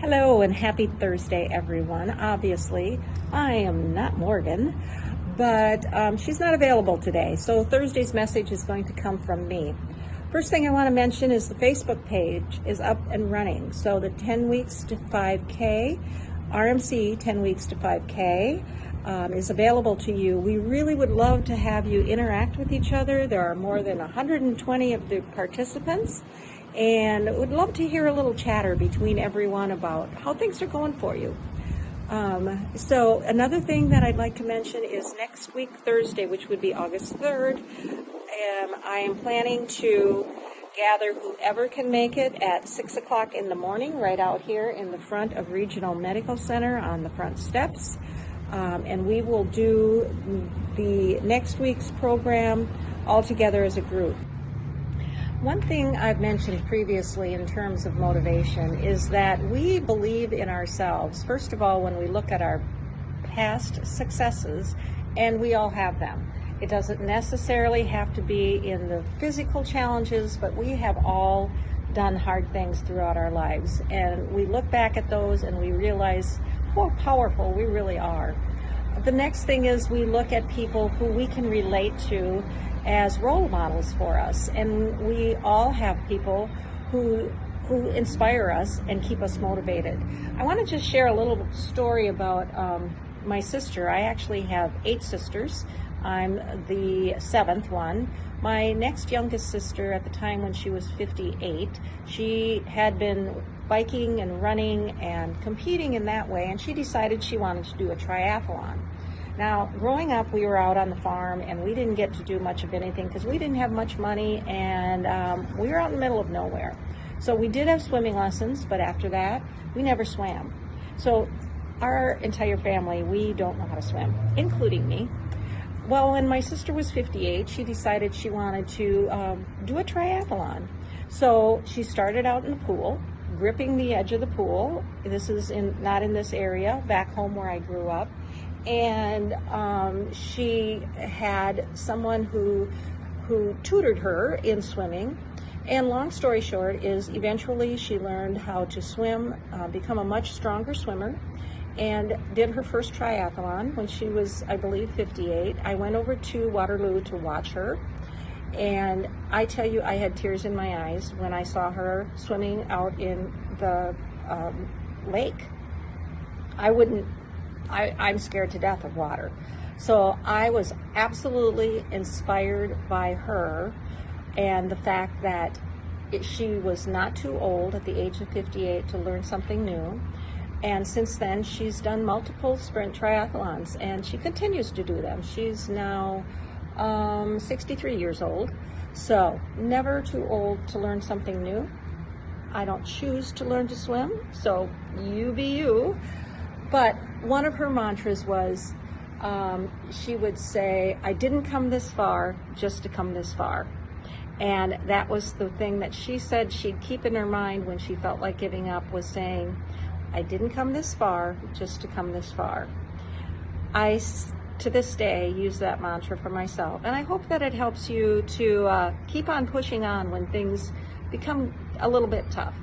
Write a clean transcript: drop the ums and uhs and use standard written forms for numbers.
Hello and happy Thursday, everyone. Obviously, I am not Morgan, but she's not available today. So Thursday's message is going to come from me. First thing I want to mention is the Facebook page is up and running. So the 10 weeks to 5K, RMC 10 weeks to 5K is available to you. We really would love to have you interact with each other. There are more than 120 of the participants. And would love to hear a little chatter between everyone about how things are going for you. So another thing that I'd like to mention is next week, Thursday, which would be August 3rd, I am planning to gather whoever can make it at 6 o'clock in the morning right out here in the front of Regional Medical Center on the front steps. And we will do the next week's program all together as a group. One thing I've mentioned previously in terms of motivation is that we believe in ourselves, first of all, when we look at our past successes, and we all have them. It doesn't necessarily have to be in the physical challenges, but we have all done hard things throughout our lives. And we look back at those and we realize how powerful we really are. The next thing is we look at people who we can relate to as role models for us, and we all have people who inspire us and keep us motivated. I want to just share a little story about my sister. I actually have 8 sisters. I'm the 7th one. My next youngest sister, at the time when she was 58, she had been biking and running and competing in that way, and she decided she wanted to do a triathlon. Now, growing up, we were out on the farm, and we didn't get to do much of anything because we didn't have much money, and we were out in the middle of nowhere. So we did have swimming lessons, but after that, we never swam. So our entire family, we don't know how to swim, including me. Well, when my sister was 58, she decided she wanted to do a triathlon. So she started out in the pool, gripping the edge of the pool. This is not in this area, back home where I grew up. And she had someone who tutored her in swimming. And long story short is eventually she learned how to swim, become a much stronger swimmer, and did her first triathlon when she was, I believe, 58. I went over to Waterloo to watch her. And I tell you, I had tears in my eyes when I saw her swimming out in the lake. I'm scared to death of water. So I was absolutely inspired by her and the fact that she was not too old at the age of 58 to learn something new. And since then, she's done multiple sprint triathlons, and she continues to do them. She's now 63 years old, so never too old to learn something new. I don't choose to learn to swim, so you be you. But one of her mantras was, she would say, I didn't come this far just to come this far. And that was the thing that she said she'd keep in her mind when she felt like giving up, was saying, I didn't come this far just to come this far. I, to this day, use that mantra for myself. And I hope that it helps you to keep on pushing on when things become a little bit tough.